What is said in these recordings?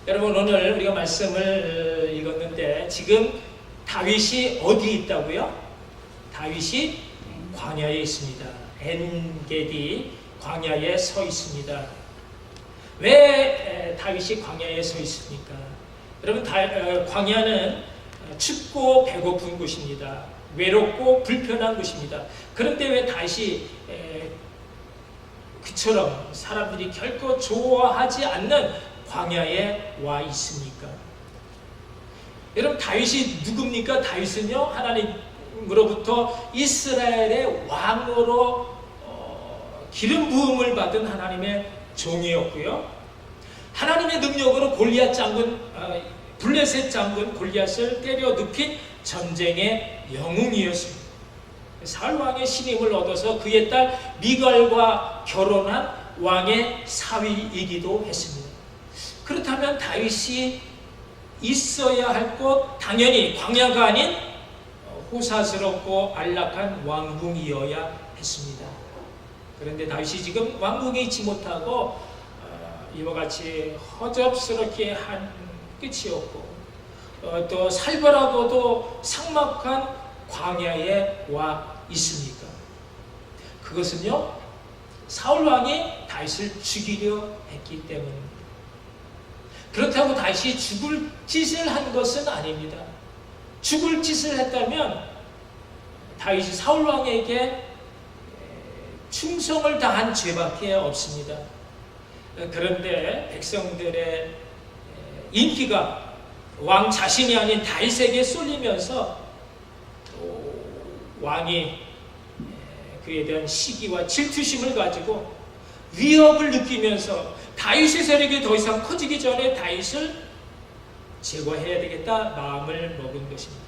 여러분, 오늘 우리가 말씀을 읽었는데 지금 다윗이 어디에 있다고요? 다윗이 광야에 있습니다. 엔게디 광야에 서 있습니다. 왜 다윗이 광야에 서 있습니까? 여러분, 광야는 춥고 배고픈 곳입니다. 외롭고 불편한 곳입니다. 그런데 왜 다윗이 그처럼 사람들이 결코 좋아하지 않는 광야에 와 있습니까? 여러분, 다윗이 누굽니까? 다윗은요, 하나님으로부터 이스라엘의 왕으로 기름 부음을 받은 하나님의 종이었고요. 하나님의 능력으로 골리앗 장군, 블레셋 장군 골리앗을 때려 눕힌 전쟁의 영웅이었습니다. 사울 왕의 신임을 얻어서 그의 딸 미갈과 결혼한 왕의 사위이기도 했습니다. 그렇다면 다윗이 있어야 할 곳, 당연히 광야가 아닌 호사스럽고 안락한 왕궁이어야 했습니다. 그런데 다윗이 지금 왕궁에 있지 못하고 이와 같이 허접스럽게 한 끝이 없고 또 살벌하고도 삭막한 광야에 와 있습니까? 그것은요, 사울 왕이 다윗을 죽이려 했기 때문입니다. 그렇다고 다윗이 죽을 짓을 한 것은 아닙니다. 죽을 짓을 했다면 다윗이 사울 왕에게 충성을 다한 죄밖에 없습니다. 그런데 백성들의 인기가 왕 자신이 아닌 다윗에게 쏠리면서 왕이 그에 대한 시기와 질투심을 가지고 위협을 느끼면서 다윗의 세력이 더 이상 커지기 전에 다윗을 제거해야 되겠다 마음을 먹은 것입니다.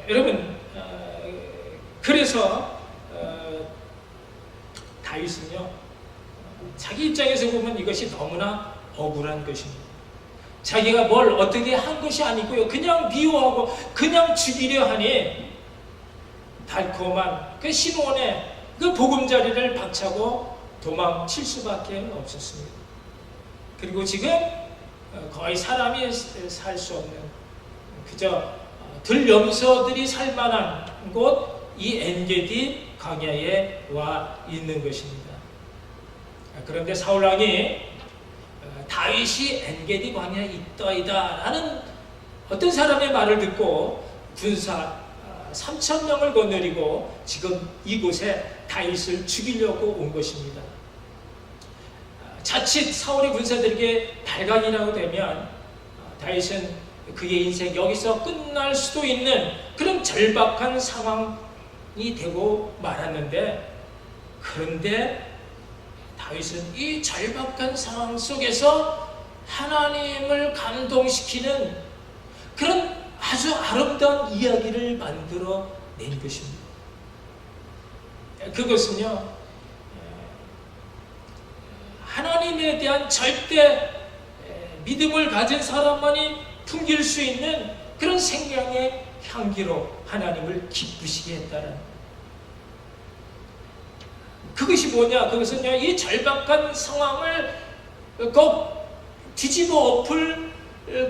여러분, 그래서 다윗은요, 자기 입장에서 보면 이것이 너무나 억울한 것입니다. 자기가 뭘 어떻게 한 것이 아니고요, 그냥 미워하고 그냥 죽이려 하니 달콤한 그 신혼의 그 보금자리를 박차고 도망칠 수밖에 없었습니다. 그리고 지금 거의 사람이 살 수 없는, 그저 들염소들이 살 만한 곳, 이 엔게디 광야에 와 있는 것입니다. 그런데 사울왕이 다윗이 엔게디 광야에 있더이다 라는 어떤 사람의 말을 듣고 군사 3,000명을 거느리고 지금 이곳에 다윗을 죽이려고 온 것입니다. 자칫 사울의 군사들에게 발각이라고 되면 다윗은 그의 인생 여기서 끝날 수도 있는 그런 절박한 상황이 되고 말았는데, 그런데 다윗은 이 절박한 상황 속에서 하나님을 감동시키는 그런 아주 아름다운 이야기를 만들어 낸 것입니다. 그것은요, 하나님에 대한 절대 믿음을 가진 사람만이 풍길 수 있는 그런 생명의 향기로 하나님을 기쁘시게 했다는, 그것이 뭐냐? 그것은요, 이 절박한 상황을 꼭 뒤집어 엎을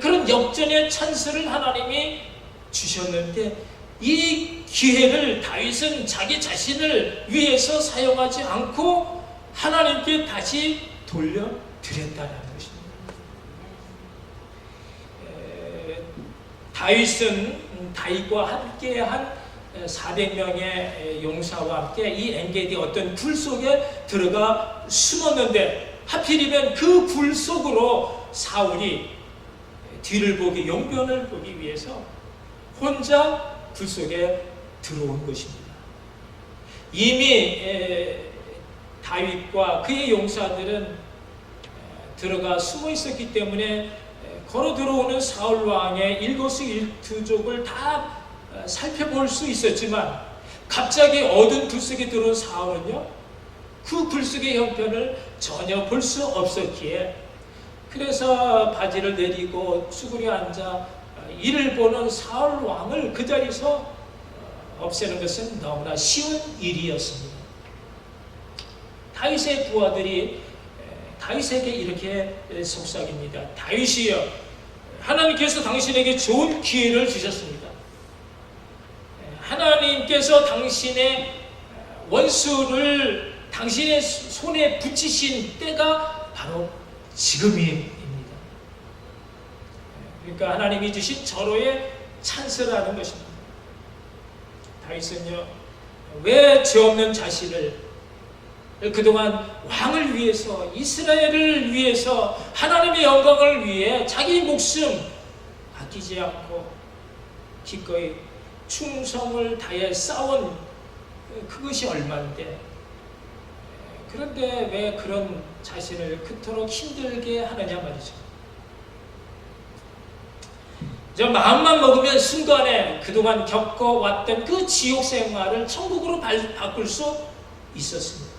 그런 역전의 찬스를 하나님이 주셨는데, 이 기회를 다윗은 자기 자신을 위해서 사용하지 않고 하나님께 다시 돌려드렸다는 것입니다. 다윗은 다윗과 함께한 400명의 용사와 함께 이 엔게디 어떤 굴 속에 들어가 숨었는데, 하필이면 그 굴 속으로 사울이 뒤를 보기, 용변을 보기 위해서 혼자 굴 속에 들어온 것입니다. 이미 다윗과 그의 용사들은 들어가 숨어 있었기 때문에 걸어 들어오는 사울 왕의 일거수일투족을 다 살펴볼 수 있었지만, 갑자기 어두운 불 속에 들어온 사울은요, 그 불 속의 형편을 전혀 볼 수 없었기에, 그래서 바지를 내리고 쭈그려 앉아 이를 보는 사울 왕을 그 자리에서 없애는 것은 너무나 쉬운 일이었습니다. 다윗의 부하들이 다윗에게 이렇게 속삭입니다. 다윗이여, 하나님께서 당신에게 좋은 기회를 주셨습니다. 하나님께서 당신의 원수를 당신의 손에 붙이신 때가 바로 지금입니다. 그러니까 하나님이 주신 절호의 찬스라는 것입니다. 다윗은요, 왜 죄 없는 자신을 그동안 왕을 위해서, 이스라엘을 위해서, 하나님의 영광을 위해 자기 목숨 아끼지 않고 기꺼이 충성을 다해 싸운 그것이 얼마인데, 그런데 왜 그런 자신을 그토록 힘들게 하느냐 말이죠. 저 마음만 먹으면 순간에 그동안 겪어왔던 그 지옥 생활을 천국으로 바꿀 수 있었습니다.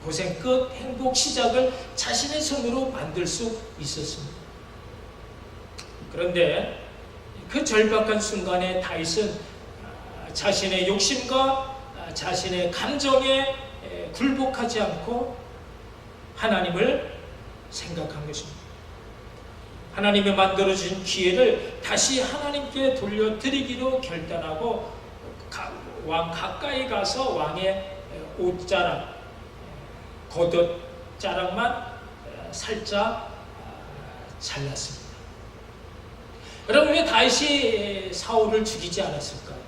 고생 끝 행복 시작을 자신의 손으로 만들 수 있었습니다. 그런데 그 절박한 순간에 다윗은 자신의 욕심과 자신의 감정에 굴복하지 않고 하나님을 생각한 것입니다. 하나님이 만들어준 기회를 다시 하나님께 돌려드리기로 결단하고 왕 가까이 가서 왕의 옷자락, 겉옷자락만 살짝 잘랐습니다. 여러분, 왜 다윗이 사울을 죽이지 않았을까요?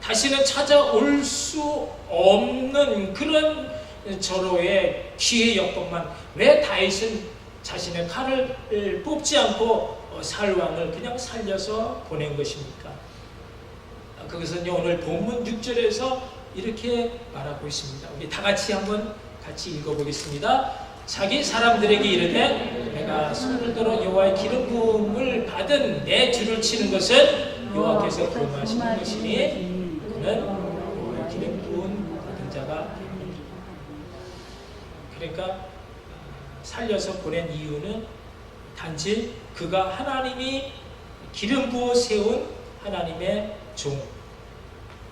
다시는 찾아올 수 없는 그런 절호의 기회 여건만 왜 다윗은 자신의 칼을 뽑지 않고 사울 왕을 그냥 살려서 보낸 것입니까? 그것은 오늘 본문 6절에서 이렇게 말하고 있습니다. 우리 다 같이 한번 같이 읽어보겠습니다. 자기 사람들에게 이르되 내가 손을 들어 여호와의 기름 부음을 받은 내 주를 치는 것은 여호와께서 구원하시는 것이니 그는 여호와의 기름 부음 받은 자가 됩니다. 그러니까 살려서 보낸 이유는 단지 그가 하나님이 기름 부어 세운 하나님의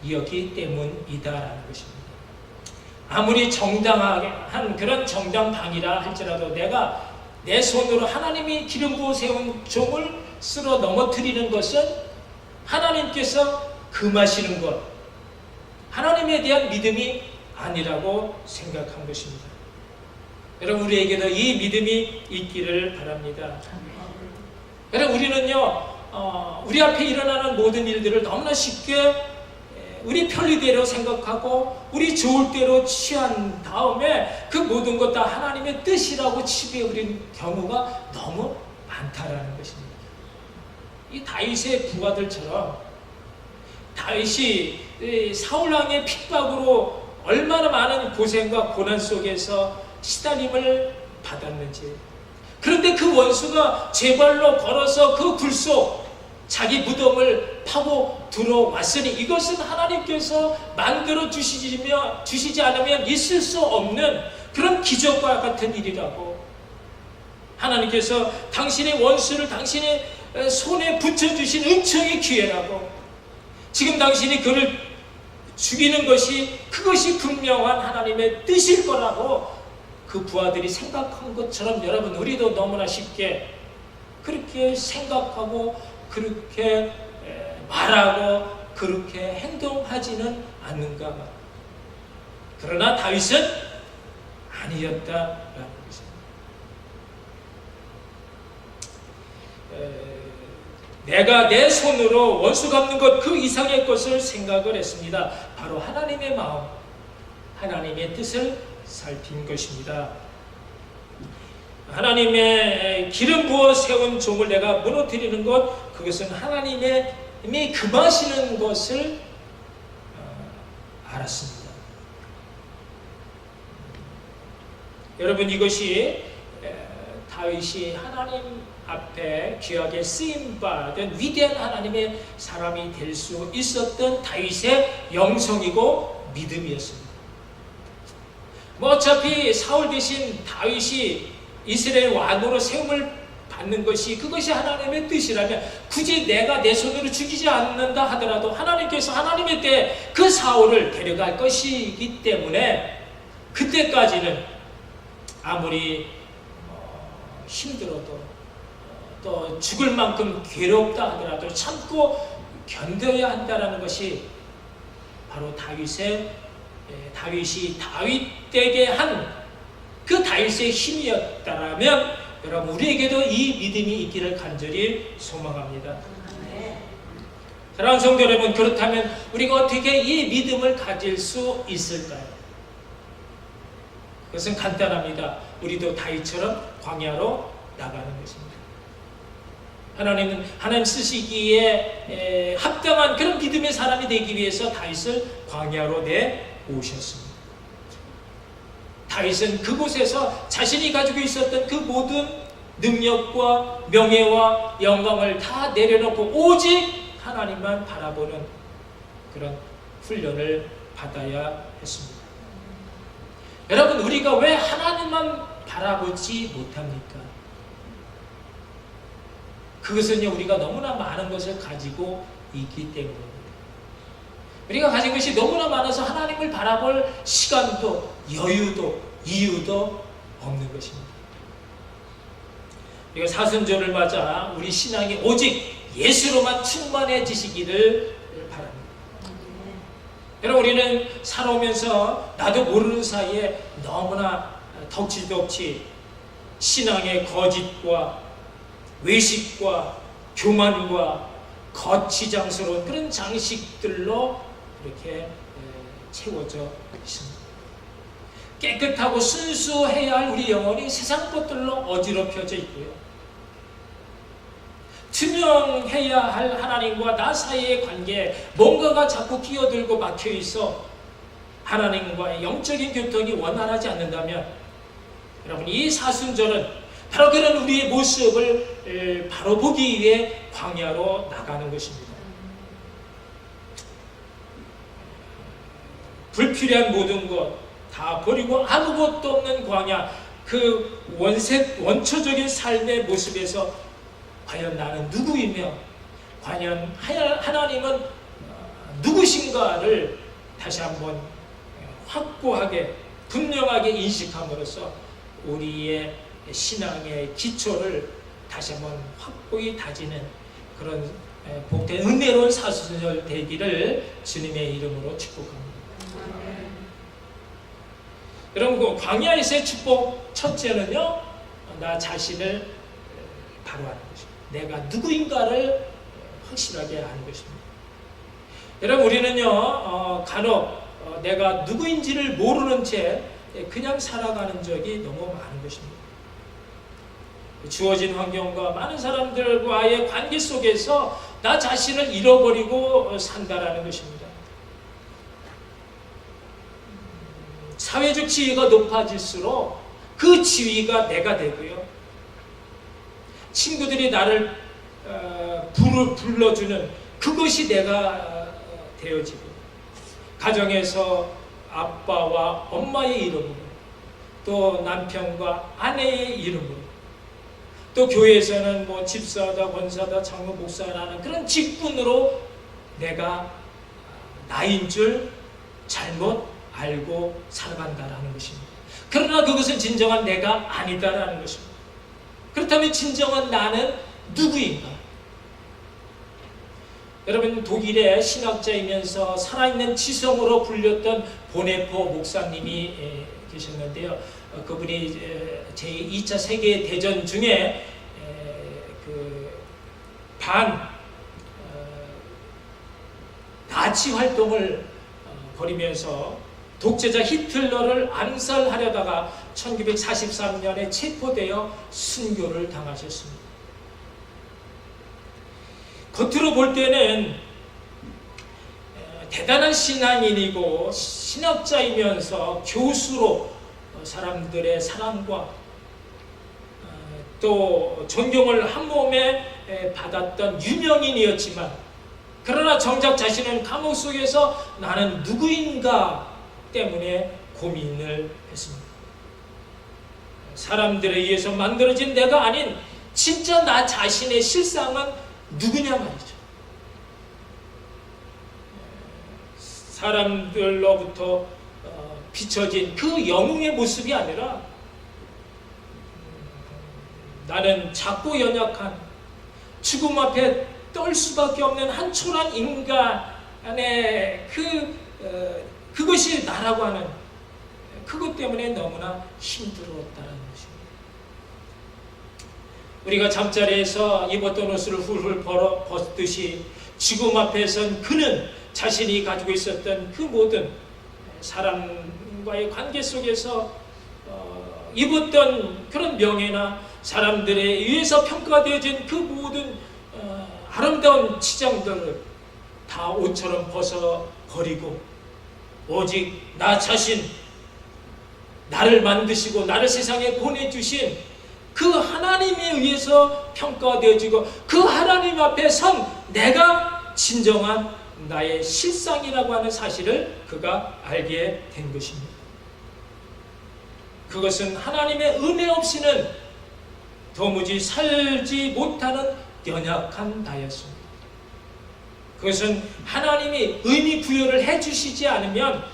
종이었기 때문이다라는 것입니다. 아무리 정당하게 한 그런 정당방위라 할지라도 내가 내 손으로 하나님이 기름 부어 세운 종을 쓸어 넘어뜨리는 것은 하나님께서 금하시는 것, 하나님에 대한 믿음이 아니라고 생각한 것입니다. 여러분, 우리에게도 이 믿음이 있기를 바랍니다. 여러분, 우리는요, 우리 앞에 일어나는 모든 일들을 너무나 쉽게 우리 편리대로 생각하고 우리 좋을 대로 취한 다음에 그 모든 것 다 하나님의 뜻이라고 치부해버린 경우가 너무 많다라는 것입니다. 이 다윗의 부하들처럼 다윗이 사울왕의 핍박으로 얼마나 많은 고생과 고난 속에서 시달림을 받았는지, 그런데 그 원수가 제 발로 걸어서 그 굴 속 자기 무덤을 파고 들어왔으니 이것은 하나님께서 만들어 주시지 않으면 있을 수 없는 그런 기적과 같은 일이라고, 하나님께서 당신의 원수를 당신의 손에 붙여주신 은총의 기회라고, 지금 당신이 그를 죽이는 것이 그것이 분명한 하나님의 뜻일 거라고 그 부하들이 생각한 것처럼 여러분, 우리도 너무나 쉽게 그렇게 생각하고 그렇게 말하고 그렇게 행동하지는 않는가 봐. 그러나 다윗은 아니었다라는 것입니다. 내가 내 손으로 원수 갚는 것 그 이상의 것을 생각을 했습니다. 바로 하나님의 마음, 하나님의 뜻을 살핀 것입니다. 하나님의 기름 부어 세운 종을 내가 무너뜨리는 것, 그것은 하나님이 금하시는 것을 알았습니다. 여러분, 이것이 다윗이 하나님 앞에 귀하게 쓰임받은 위대한 하나님의 사람이 될 수 있었던 다윗의 영성이고 믿음이었습니다. 뭐 어차피 사울 대신 다윗이 이스라엘 왕으로 세움을 받는 것이 그것이 하나님의 뜻이라면 굳이 내가 내 손으로 죽이지 않는다 하더라도 하나님께서 하나님의 때 그 사울을 데려갈 것이기 때문에 그때까지는 아무리 힘들어도 또 죽을 만큼 괴롭다 하더라도 참고 견뎌야 한다는 것이 바로 다윗이 다윗에게 한 그 다윗의 힘이었다면 여러분 우리에게도 이 믿음이 있기를 간절히 소망합니다. 사랑하는 성도 여러분, 그렇다면 우리가 어떻게 이 믿음을 가질 수 있을까요? 그것은 간단합니다. 우리도 다윗처럼 광야로 나가는 것입니다. 하나님은 하나님 쓰시기에 합당한 그런 믿음의 사람이 되기 위해서 다윗을 광야로 내오셨습니다. 다윗은 그곳에서 자신이 가지고 있었던 그 모든 능력과 명예와 영광을 다 내려놓고 오직 하나님만 바라보는 그런 훈련을 받아야 했습니다. 여러분, 우리가 왜 하나님만 바라보지 못합니까? 그것은요, 우리가 너무나 많은 것을 가지고 있기 때문입니다. 우리가 가진 것이 너무나 많아서 하나님을 바라볼 시간도 여유도 이유도 없는 것입니다. 우리가 사순절을 맞아 우리 신앙이 오직 예수로만 충만해지시기를 바랍니다. 여러분, 우리는 살아오면서 나도 모르는 사이에 너무나 덕지덕지 신앙의 거짓과 외식과 교만과 거치장스러운 그런 장식들로 이렇게 채워져 있습니다. 깨끗하고 순수해야 할 우리 영혼이 세상 것들로 어지럽혀져 있고요. 투명해야 할 하나님과 나 사이의 관계에 뭔가가 자꾸 끼어들고 막혀 있어 하나님과의 영적인 교통이 원활하지 않는다면 여러분, 이 사순절은 바로 그런 우리의 모습을 바로 보기 위해 광야로 나가는 것입니다. 불필요한 모든 것 다 버리고 아무것도 없는 광야, 그 원초적인 삶의 모습에서 과연 나는 누구이며 과연 하나님은 누구신가를 다시 한번 확고하게 분명하게 인식함으로써 우리의 신앙의 기초를 다시 한번 확고히 다지는 그런 복된 은혜로운 사순절 되기를 주님의 이름으로 축복합니다. 여러분, 그 광야에서의 축복 첫째는요, 나 자신을 바로 아는 것입니다. 내가 누구인가를 확실하게 아는 것입니다. 여러분, 우리는요 간혹 내가 누구인지를 모르는 채 그냥 살아가는 적이 너무 많은 것입니다. 주어진 환경과 많은 사람들과의 관계 속에서 나 자신을 잃어버리고 산다라는 것입니다. 사회적 지위가 높아질수록 그 지위가 내가 되고요. 친구들이 나를 불러주는 그것이 내가 되어지고, 가정에서 아빠와 엄마의 이름으로, 또 남편과 아내의 이름으로, 또 교회에서는 뭐 집사다, 권사다, 장로, 목사라는 그런 직분으로 내가 나인 줄 잘못 알고 살아간다라는 것입니다. 그러나 그것은 진정한 내가 아니다라는 것입니다. 그렇다면 진정한 나는 누구인가? 여러분, 독일의 신학자이면서 살아있는 지성으로 불렸던 보네포 목사님이 계셨는데요. 그분이 제2차 세계대전 중에 나치 활동을 벌이면서 독재자 히틀러를 암살하려다가 1943년에 체포되어 순교를 당하셨습니다. 겉으로 볼 때는 대단한 신앙인이고 신학자이면서 교수로 사람들의 사랑과 또 존경을 한 몸에 받았던 유명인이었지만, 그러나 정작 자신은 감옥 속에서 나는 누구인가 때문에 고민을 했습니다. 사람들에 의해서 만들어진 내가 아닌 진짜 나 자신의 실상은 누구냐 말이죠. 사람들로부터 비춰진 그 영웅의 모습이 아니라 나는 작고 연약한 죽음 앞에 떨 수밖에 없는 한 초란 인간의 그것이 나라고 하는 그것 때문에 너무나 힘들었다는 것입니다. 우리가 잠자리에서 입었던 옷을 훌훌 벗듯이 죽음 앞에선 그는 자신이 가지고 있었던 그 모든 사람과의 관계 속에서 입었던 그런 명예나 사람들에 의해서 평가되어진 그 모든 아름다운 치장들을 다 옷처럼 벗어버리고 오직 나 자신, 나를 만드시고 나를 세상에 보내주신 그 하나님에 의해서 평가되어지고 그 하나님 앞에 선 내가 진정한 나의 실상이라고 하는 사실을 그가 알게 된 것입니다. 그것은 하나님의 은혜 없이는 도무지 살지 못하는 연약한 나였습니다. 그것은 하나님이 의미 부여를 해주시지 않으면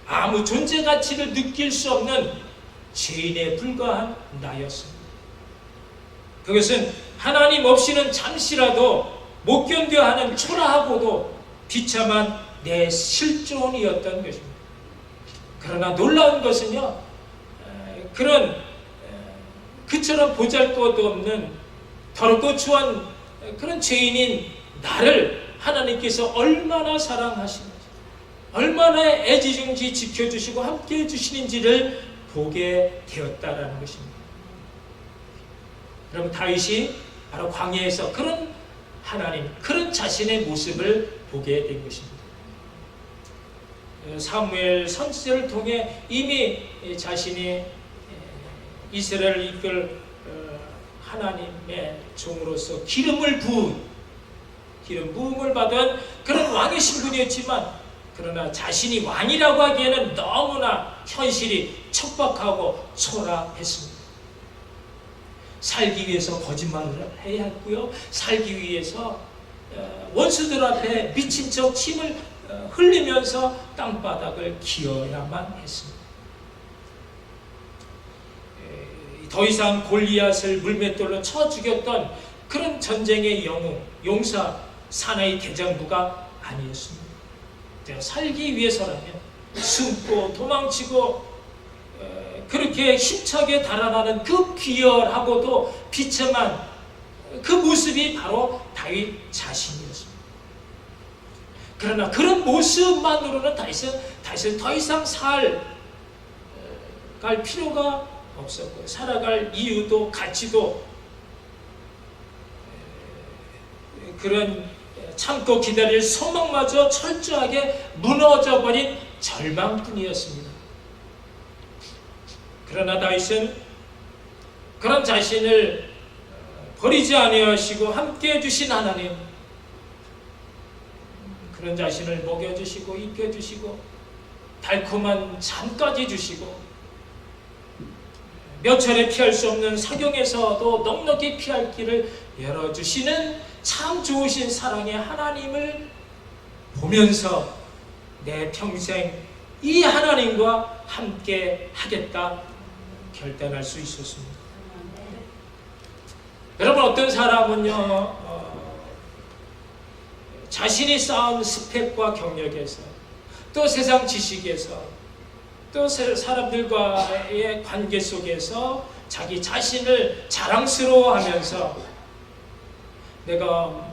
아무 존재 가치를 느낄 수 없는 죄인에 불과한 나였습니다. 그것은 하나님 없이는 잠시라도 못 견뎌 하는 초라하고도 비참한 내 실존이었던 것입니다. 그러나 놀라운 것은요, 그처럼 보잘것도 없는 더럽고 추한 그런 죄인인 나를 하나님께서 얼마나 사랑하시는지, 얼마나 애지중지 지켜주시고 함께해 주시는지를 보게 되었다라는 것입니다. 여러분, 다윗이 바로 광야에서 그런 하나님, 그런 자신의 모습을 보게 된 것입니다. 사무엘 선지자를 통해 이미 자신이 이스라엘을 이끌 하나님의 종으로서 기름 부음을 받은 그런 왕의 신분이었지만, 그러나 자신이 왕이라고 하기에는 너무나 현실이 척박하고 초라했습니다. 살기 위해서 거짓말을 해야 했고요, 살기 위해서 원수들 앞에 미친 척 침을 흘리면서 땅바닥을 기어야만 했습니다. 더 이상 골리앗을 물맷돌로 쳐 죽였던 그런 전쟁의 영웅, 용사, 사나이 대장부가 아니었습니다. 살기 위해서라면 숨고 도망치고 그렇게 힘차게 달아나는 그 비열하고도 비참한 그 모습이 바로 다윗 자신이었습니다. 그러나 그런 모습만으로는 다윗은 더 이상 살아갈 필요가 없었고, 살아갈 이유도 가치도 그런 참고 기다릴 소망마저 철저하게 무너져버린 절망뿐이었습니다. 그러나 다윗은 그런 자신을 버리지 아니하시고 함께해 주신 하나님, 그런 자신을 먹여주시고 입혀주시고 달콤한 잠까지 주시고 몇 차례 피할 수 없는 사경에서도 넉넉히 피할 길을 열어주시는 참 좋으신 사랑의 하나님을 보면서 내 평생 이 하나님과 함께 하겠다 결단할 수 있었습니다. 여러분, 어떤 사람은요, 자신이 쌓은 스펙과 경력에서, 또 세상 지식에서, 또 사람들과의 관계 속에서 자기 자신을 자랑스러워하면서 내가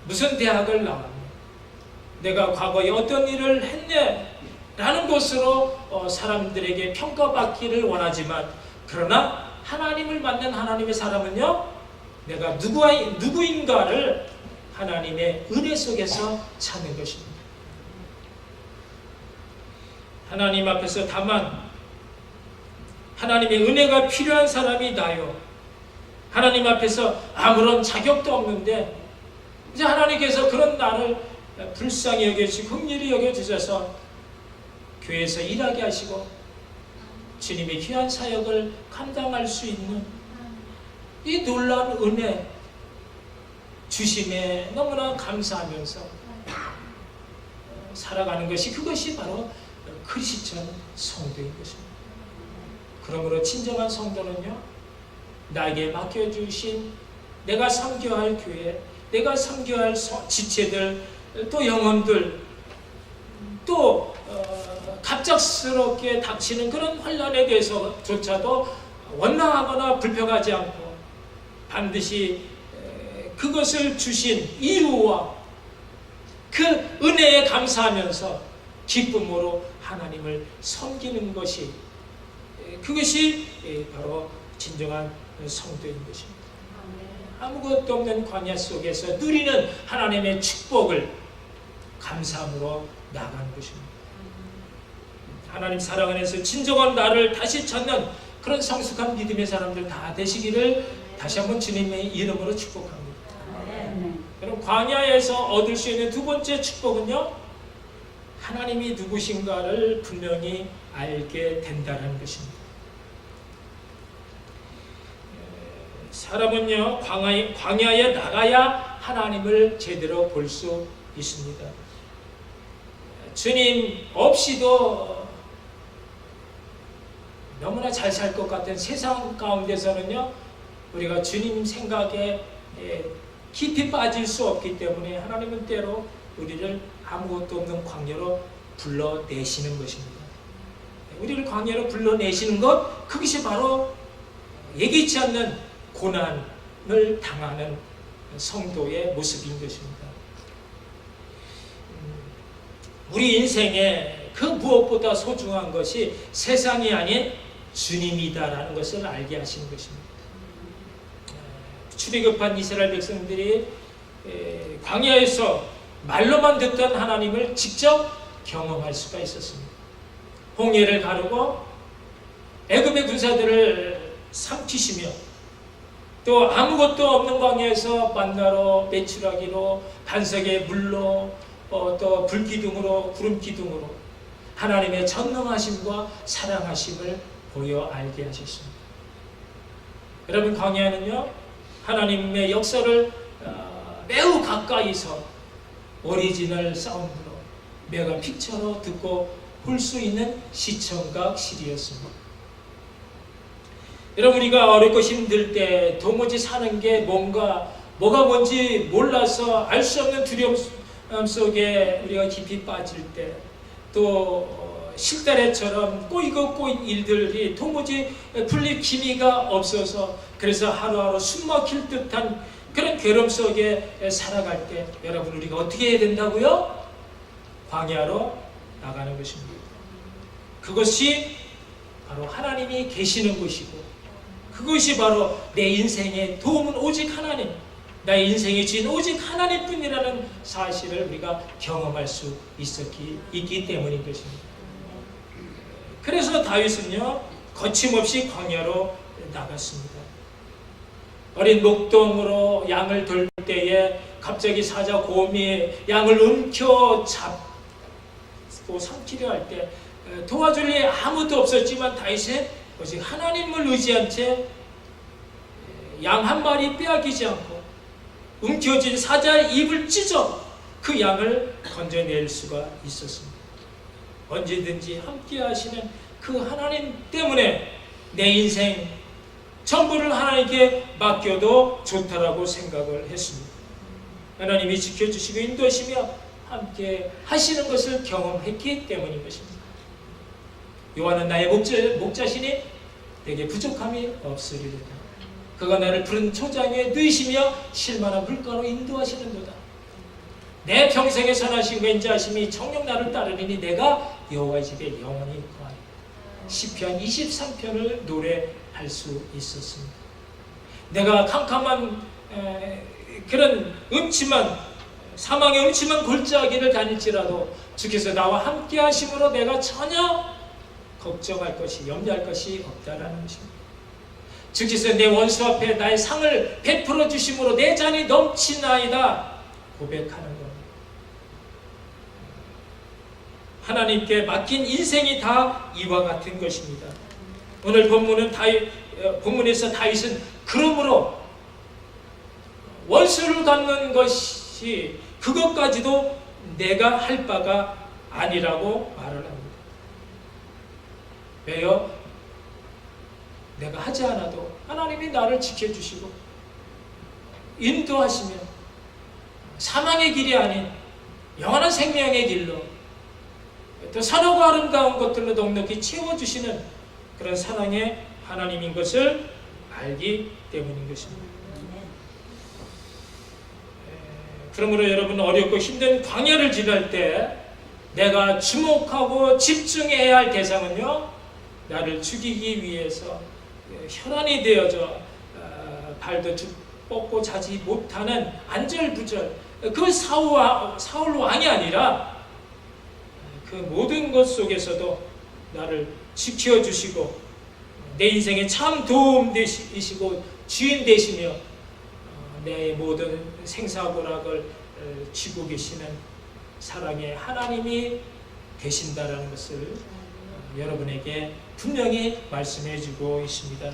무슨 대학을 나왔네, 내가 과거에 어떤 일을 했네 라는 것으로 사람들에게 평가받기를 원하지만, 그러나 하나님을 만난 하나님의 사람은요, 내가 누구인가를 하나님의 은혜 속에서 찾는 것입니다. 하나님 앞에서 다만 하나님의 은혜가 필요한 사람이 나요, 하나님 앞에서 아무런 자격도 없는데 이제 하나님께서 그런 나를 불쌍히 여겨주시고 긍휼히 여겨주셔서 교회에서 일하게 하시고 주님의 귀한 사역을 감당할 수 있는 이 놀라운 은혜 주심에 너무나 감사하면서 살아가는 것이, 그것이 바로 크리스천 성도인 것입니다. 그러므로 진정한 성도는요, 나에게 맡겨주신 내가 섬겨야 할 교회, 내가 섬겨야 할 지체들, 또 영혼들, 또 갑작스럽게 닥치는 그런 환난에 대해서조차도 원망하거나 불평하지 않고 반드시 그것을 주신 이유와 그 은혜에 감사하면서 기쁨으로 하나님을 섬기는 것이, 그것이 바로 진정한 성도인 것입니다. 아무것도 없는 광야 속에서 누리는 하나님의 축복을 감사함으로 나가는 것입니다. 하나님 사랑 안에서 진정한 나를 다시 찾는 그런 성숙한 믿음의 사람들 다 되시기를 다시 한번 주님의 이름으로 축복합니다. 그럼 광야에서 얻을 수 있는 두 번째 축복은요, 하나님이 누구신가를 분명히 알게 된다는 것입니다. 사람은요, 광야에 나가야 하나님을 제대로 볼 수 있습니다. 주님 없이도 너무나 잘 살 것 같은 세상 가운데서는요, 우리가 주님 생각에 깊이 빠질 수 없기 때문에 하나님은 때로 우리를 아무것도 없는 광야로 불러내시는 것입니다. 우리를 광야로 불러내시는 것, 그것이 바로 예기치 않는 고난을 당하는 성도의 모습인 것입니다. 우리 인생에 그 무엇보다 소중한 것이 세상이 아닌 주님이다라는 것을 알게 하시는 것입니다. 출애굽한 이스라엘 백성들이 광야에서 말로만 듣던 하나님을 직접 경험할 수가 있었습니다. 홍해를 가르고 애굽의 군사들을 삼키시며 또 아무것도 없는 광야에서 만나로 메추라기로 반석의 물로 또 불기둥으로 구름기둥으로 하나님의 전능하심과 사랑하심을 보여 알게 하셨습니다. 여러분, 광야는요, 하나님의 역사를 매우 가까이서 오리지널 사운드로 메가 픽처로 듣고 볼 수 있는 시청각실이었습니다. 여러분, 우리가 어렵고 힘들 때 도무지 사는 게 뭐가 뭔지 몰라서 알 수 없는 두려움 속에 우리가 깊이 빠질 때, 또 실타래처럼 꼬이고 일들이 도무지 풀릴 기미가 없어서 그래서 하루하루 숨막힐 듯한 그런 괴로움 속에 살아갈 때, 여러분, 우리가 어떻게 해야 된다고요? 광야로 나가는 것입니다. 그것이 바로 하나님이 계시는 곳이고, 그것이 바로 내 인생의 도움은 오직 하나님, 나의 인생의 주인 오직 하나님뿐이라는 사실을 우리가 경험할 수 있기 때문인 것입니다. 그래서 다윗은요, 거침없이 광야로 나갔습니다. 어린 목동으로 양을 돌 때에 갑자기 사자 곰이 양을 움켜 잡고 삼키려 할 때 도와줄 리 아무도 없었지만 다윗은 오직 하나님을 의지한 채 양 한 마리 빼앗기지 않고 움켜쥔 사자의 입을 찢어 그 양을 건져낼 수가 있었습니다. 언제든지 함께 하시는 그 하나님 때문에 내 인생 전부를 하나님께 맡겨도 좋다라고 생각을 했습니다. 하나님이 지켜주시고 인도하시며 함께 하시는 것을 경험했기 때문인 것입니다. 요한은 나의 목자시니 내게 부족함이 없으리로다. 그가 나를 푸른 초장에 누이시며 실만한 물가로 인도하시는도다. 내 평생에 선하신 왼자하심이 정녕 나를 따르리니 내가 여호와의 집에 영원히 거하리라. 시편 23편을 노래할 수 있었습니다. 내가 캄캄한 그런 사망의 음침한 골짜기를 다닐지라도 주께서 나와 함께 하심으로 내가 전혀 걱정할 것이, 염려할 것이 없다라는 것입니다. 주께서 내 원수 앞에 나의 상을 베풀어 주심으로 내 잔이 넘치나이다 고백하는 겁니다. 하나님께 맡긴 인생이 다 이와 같은 것입니다. 오늘 본문에서 다윗은 그러므로 원수를 갚는 것이 그것까지도 내가 할 바가 아니라고 말을 합니다. 왜요? 내가 하지 않아도 하나님이 나를 지켜주시고 인도하시며 사망의 길이 아닌 영원한 생명의 길로 또 선하고 아름다운 것들로 넉넉히 채워주시는 그런 사랑의 하나님인 것을 알기 때문인 것입니다. 그러므로 여러분, 어렵고 힘든 광야를 지날 때 내가 주목하고 집중해야 할 대상은요, 나를 죽이기 위해서 혈안이 되어져 발도 뻗고 자지 못하는 안절부절 그 사울 왕이 아니라 그 모든 것 속에서도 나를 지켜주시고 내 인생에 참 도움 되시고 주인 되시며 내 모든 생사고락을 쥐고 계시는 사랑의 하나님이 되신다라는 것을 여러분에게 분명히 말씀해 주고 있습니다.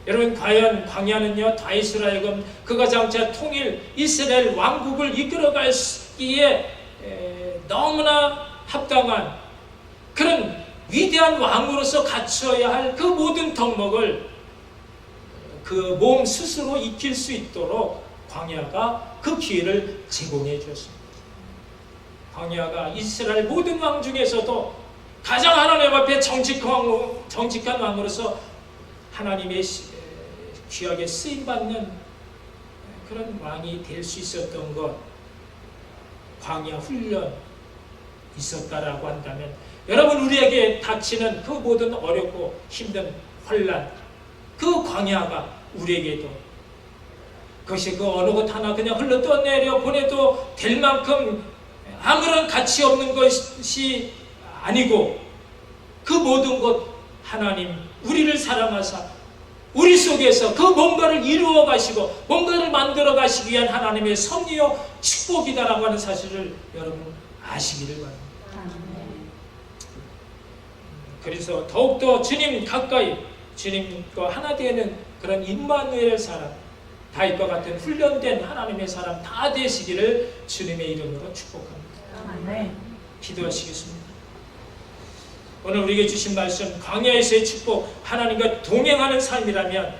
여러분, 과연 광야는요, 다윗으로 하여금 그가 장차 통일 이스라엘 왕국을 이끌어가기에 너무나 합당한 그런 위대한 왕으로서 갖춰야 할 그 모든 덕목을 그 몸 스스로 익힐 수 있도록 광야가 그 기회를 제공해 주었습니다. 광야가 이스라엘 모든 왕 중에서도 가장 하나님 앞에 정직한 왕으로서 하나님의 귀하게 쓰임받는 그런 왕이 될 수 있었던 것, 광야 훈련 있었다라고 한다면, 여러분, 우리에게 닥치는 그 모든 어렵고 힘든 혼란, 그 광야가 우리에게도 그것이 그 어느 것 하나 그냥 흘러 떠내려 보내도 될 만큼 아무런 가치 없는 것이 아니고, 그 모든 것 하나님 우리를 사랑하사 우리 속에서 그 뭔가를 이루어 가시고 뭔가를 만들어 가시기 위한 하나님의 섭리요 축복이다라고 하는 사실을 여러분 아시기를 바랍니다. 그래서 더욱더 주님 가까이, 주님과 하나 되는 그런 임마누엘 사람, 다윗과 같은 훈련된 하나님의 사람 다 되시기를 주님의 이름으로 축복합니다. 아멘. 기도하시겠습니다. 오늘 우리에게 주신 말씀, 광야에서의 축복, 하나님과 동행하는 삶이라면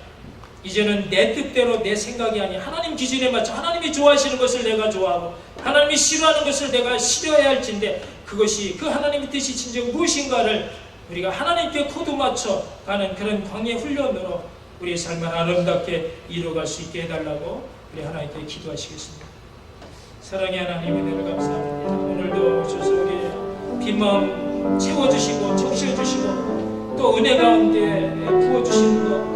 이제는 내 뜻대로 내 생각이 아닌 하나님 기준에 맞춰 하나님이 좋아하시는 것을 내가 좋아하고 하나님이 싫어하는 것을 내가 싫어해야 할진데, 그것이 그 하나님의 뜻이 진정 무엇인가를 우리가 하나님께 코드 맞춰 가는 그런 광야 훈련으로 우리의 삶을 아름답게 이루어갈 수 있게 해달라고 우리 하나님께 기도하시겠습니다. 사랑의 하나님, 은혜를 감사합니다. 오늘도 오셔서 우리의 빈마음 채워주시고 적셔주시고 또 은혜 가운데 부어주시는 것